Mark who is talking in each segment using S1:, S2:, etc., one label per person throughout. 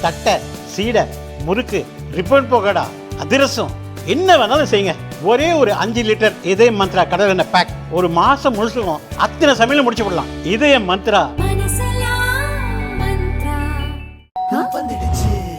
S1: தட்டை, சீடை, முறுக்கு, ரிப்பன் பக்கோடா, அதிரசம், என்ன வேணாலும் செய்யுங்க. ஒரே ஒரு 5 லிட்டர் இதய மந்த்ரா கடல் எண்ணெய் பேக் ஒரு மாசம் முழுசுக்கும் அத்தனை சமையல முடிச்சு விடலாம். இதய Mantra.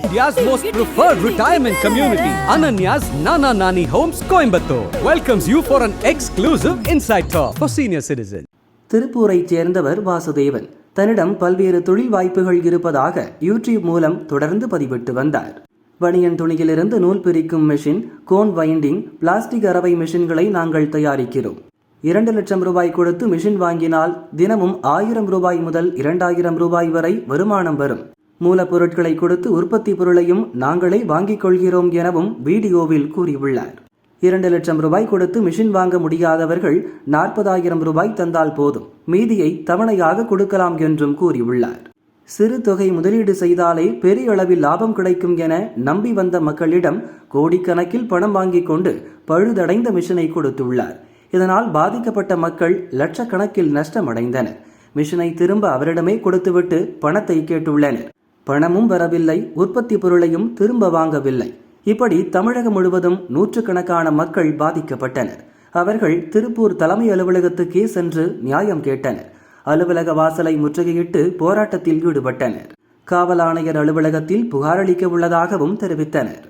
S2: India's most preferred retirement community, Ananya's Nana Nani Homes, Coimbatore, welcomes you for an exclusive inside talk for senior citizens.
S3: திருப்பூரைச் சேர்ந்தவர் வாசுதேவன் தன்னிடம் பல்வேறு தொழில் வாய்ப்புகள் இருப்பதாக யூடியூப் மூலம் தொடர்ந்து பதிவிட்டு வந்தார். பனியன் துணியிலிருந்து நூல் பிரிக்கும் மெஷின், கோன் வைண்டிங், பிளாஸ்டிக் அரவை மெஷின்களை நாங்கள் தயாரிக்கிறோம். 2 லட்சம் ரூபாய் கொடுத்து மிஷின் வாங்கினால் தினமும் 1000 ரூபாய் முதல் 2000 ரூபாய் வரை வருமானம் வரும். மூலப்பொருட்களை கொடுத்து உற்பத்தி பொருளையும் நாங்களே வாங்கிக் கொள்கிறோம் எனவும் வீடியோவில் கூறியுள்ளார். 2 லட்சம் ரூபாய் கொடுத்து மிஷின் வாங்க முடியாதவர்கள் 40,000 ரூபாய் தந்தால் போதும், மீதியை தவணையாக கொடுக்கலாம் என்றும் கூறியுள்ளார். சிறு தொகை முதலீடு செய்தாலே பெரிய அளவில் லாபம் கிடைக்கும் என நம்பி வந்த மக்களிடம் கோடிக்கணக்கில் பணம் வாங்கிக் கொண்டு பழுதடைந்த மிஷினை கொடுத்துள்ளார். இதனால் பாதிக்கப்பட்ட மக்கள் லட்சக்கணக்கில் நஷ்டமடைந்தனர். மிஷினை திரும்ப அவரிடமே கொடுத்துவிட்டு பணத்தை கேட்டுள்ளனர். பணமும் வரவில்லை, உற்பத்தி பொருளையும் திரும்ப வாங்கவில்லை. இப்படி தமிழகம் முழுவதும் நூற்றுக்கணக்கான மக்கள் பாதிக்கப்பட்டனர். அவர்கள் திருப்பூர் தலைமை அலுவலகத்துக்கே சென்று நியாயம் கேட்டனர். அலுவலக வாசலை முற்றுகையிட்டு போராட்டத்தில் ஈடுபட்டனர். காவல் ஆணையர் அலுவலகத்தில் புகார் அளிக்க உள்ளதாகவும் தெரிவித்தனர்.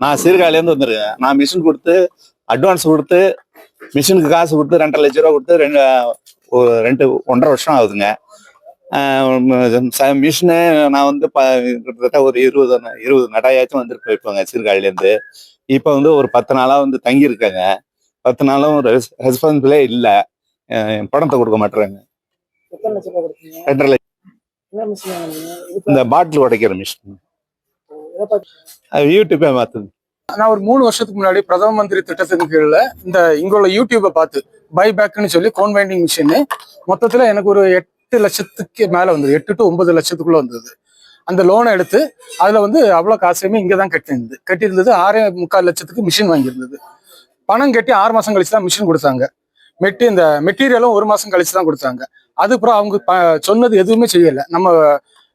S4: நான் சீர்காழிலேருந்து வந்துருக்கேன். நான் மிஷின் கொடுத்து அட்வான்ஸ் கொடுத்து மிஷினுக்கு காசு கொடுத்து 2.5 லட்ச ரூபா கொடுத்து 1.5 வருஷம் ஆகுதுங்க. மிஷினு நான் வந்து கிட்டத்தட்ட ஒரு 20 நடையாச்சும் வந்துட்டு போயிருப்பாங்க சீர்காழிலேருந்து. இப்போ வந்து ஒரு 10 நாளாக வந்து தங்கியிருக்காங்க. 10 நாளும் ரெஸ்பான்சிபிளே இல்லை, பணத்தை கொடுக்க மாட்டேறாங்க. 2.5 லட்சம் இந்த பாட்டில் உடைக்கிற மிஷின் யூடியூப்பே மாத்துது.
S5: நான் ஒரு 3 வருஷத்துக்கு முன்னாடி பிரதம மந்திரி திட்டத்தின் கீழே இங்குள்ள யூடியூப்பை பார்த்து பைபேக்னு சொல்லி கோன் வைண்டிங் மிஷின் மொத்தத்துல எனக்கு ஒரு 8 லட்சத்துக்கு மேல வந்தது. 8 to 9 லட்சத்துக்குள்ள வந்தது. அந்த லோனை எடுத்து அதுல வந்து அவ்வளவு காசுமே இங்கதான் கட்டியிருந்தது. 6.25 லட்சத்துக்கு மிஷின் வாங்கியிருந்தது. பணம் கட்டி 6 மாசம் கழிச்சு தான் மிஷின் கொடுத்தாங்க. இந்த மெட்டீரியலும் 1 மாசம் கழிச்சு தான் கொடுத்தாங்க. அதுக்கப்புறம் அவங்க சொன்னது எதுவுமே செய்யல. நம்ம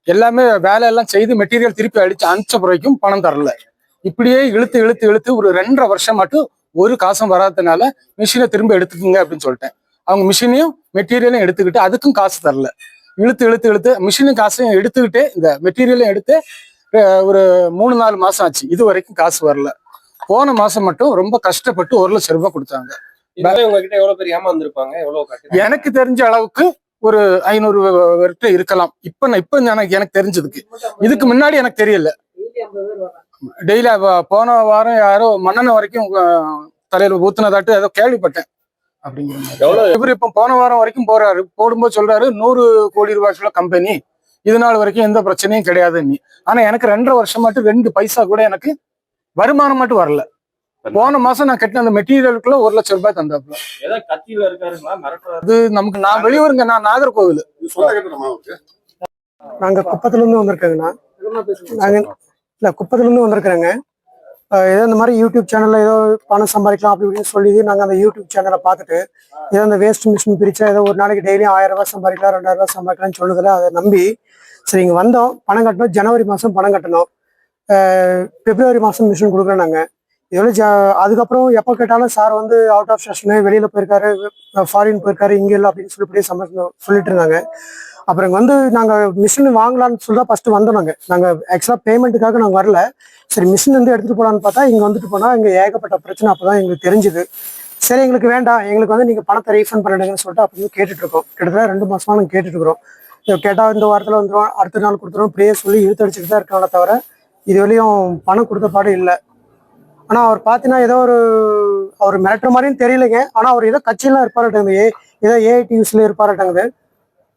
S5: எல்லாமே வேலையெல்லாம் செய்து மெட்டீரியல் திருப்பி அனுப்பிச்ச பிறகும் பணம் தரல. இப்படியே இழுத்து ஒரு 2.5 வருஷம் மட்டும் ஒரு காசும் வராததுனால மிஷினை திரும்ப எடுத்துக்கோங்க அப்படின்னு சொல்லிட்டேன். அவங்க மிஷினையும் மெட்டீரியலையும் எடுத்துக்கிட்டு அதுக்கும் காசு தரல. இழுத்து மிஷினும் காசையும் எடுத்துக்கிட்டே இந்த மெட்டீரியலையும் எடுத்து ஒரு 3-4 மாசம் ஆச்சு. இது வரைக்கும் காசு வரல. போன மாசம் மட்டும் ரொம்ப கஷ்டப்பட்டு 1 லட்சம் ரூபாய் கொடுத்தாங்க.
S6: உங்ககிட்ட எவ்வளவு பேர் ஏமாந்துருப்பாங்க?
S5: எனக்கு தெரிஞ்ச அளவுக்கு ஒரு 500 பேர்கிட்ட இருக்கலாம். இப்ப எனக்கு தெரிஞ்சதுக்கு. இதுக்கு முன்னாடி எனக்கு தெரியல. டெய்லி போன வாரம் யாரோ மண்ணெண்ண வரைக்கும் தலையில ஊத்துனதாட்டு ஏதோ கேள்விப்பட்டேன். இவர் இப்ப போன வாரம் வரைக்கும் போறாரு. போடும்போது சொல்றாரு 100 கோடி ரூபாய்க்குள்ள கம்பெனி, இது நாள் வரைக்கும் எந்த பிரச்சனையும் கிடையாதுன்னு. ஆனா எனக்கு 2.5 வருஷம் மட்டும் 2 பைசா கூட எனக்கு வருமானம் மட்டும் வரல. போன மாசம் நான் கட்டின அந்த மெட்டீரியலுக்குள்ள 1 லட்சம் ரூபாய் தந்தாப்புல. அது நமக்கு நான் வெளியூருங்க, நான் நாகர்கோவில்.
S7: நாங்க குப்பத்துல இருந்து வந்திருக்கேங்கண்ணா. நாங்க இல்ல குப்பத்துல இருந்து வந்திருக்கிறேங்க. ஏதோ இந்த மாதிரி யூடியூப் சேனல்ல ஏதோ பணம் சம்பாதிக்கலாம் அப்படி இப்படின்னு சொல்லி நாங்கள் அந்த யூடியூப் சேனலை பார்த்துட்டு ஏதோ அந்த வேஸ்ட் மிஷின் பிரிச்சா ஏதோ ஒரு நாளைக்கு டெய்லியும் 1000 ரூபாய் சம்பாதிக்கலாம் 2000 ரூபாய் சம்பாதிக்கலாம்னு சொல்லுதில்ல, அதை நம்பி சரி இங்கே வந்தோம். பணம் கட்டணும். ஜனவரி மாதம் பணம் கட்டணும். பிப்ரவரி மாதம் மிஷின் கொடுக்குறோம் நாங்கள். இதோட அதுக்கப்புறம் எப்போ கேட்டாலும் சார் வந்து அவுட் ஆஃப் ஸ்டேஷனு, வெளியில் போயிருக்காரு, ஃபாரின் போயிருக்காரு, இங்கே இல்லை அப்படின்னு சொல்லி சொல்லிட்டு இருந்தாங்க. அப்புறம் வந்து நாங்கள் மிஷின் வாங்கலான்னு சொல்லி தான் ஃபர்ஸ்ட் வந்தோம். நாங்கள் ஆக்சுவலாக பேமெண்ட்டுக்காக நாங்கள் வரல. சரி மிஷின் வந்து எடுத்துகிட்டு போகலான்னு பார்த்தா இங்கே வந்துட்டு போனால் இங்கே ஏகப்பட்ட பிரச்சனை அப்போ தான் எங்களுக்கு தெரிஞ்சுது. சரி எங்களுக்கு வேண்டாம், எங்களுக்கு வந்து நீங்கள் பணத்தை ரீஃபண்ட் பண்ணிடுங்கன்னு சொல்லிட்டு அப்போ கேட்டுட்ருக்கோம். கிட்டத்தட்ட 2 மாதமாக நாங்கள் கேட்டுட்ருக்குறோம். கேட்டால் இந்த வாரத்தில் வந்துடும், அடுத்த நாள் கொடுத்துருவோம், இப்படியே சொல்லி இழுத்தடிச்சுட்டு தான் இருக்காங்களே தவிர இது வரையும் பணம் கொடுத்த பாடு இல்லை. ஆனால் அவர் பார்த்தீங்கன்னா ஏதோ அவர் மிரட்டுற மாதிரியும் தெரியலைங்க. ஆனால் அவர் ஏதோ கட்சியெல்லாம் இருப்பார்ட்டாங்க, ஏதோ ஏஐடியூஸில் இருப்பார்ட்டாங்குது.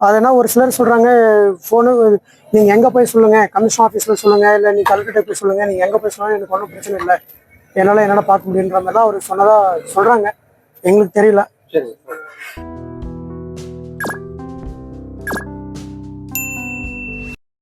S7: அதனா ஒரு சிலர் சொல்கிறாங்க ஃபோனு நீங்கள் எங்கே போய் சொல்லுங்கள், கமிஷன் ஆஃபீஸில் சொல்லுங்கள், இல்லை நீங்கள் கலெக்டர்கிட்ட போய் சொல்லுங்கள், நீங்கள் எங்கே போய் சொல்லுங்கள், எனக்கு ஒன்றும் பிரச்சனை இல்லை, என்னால் பார்க்க முடியுன்ற மாதிரிலாம் அவர் சொன்னதாக சொல்கிறாங்க. எங்களுக்கு தெரியல.
S6: சரி.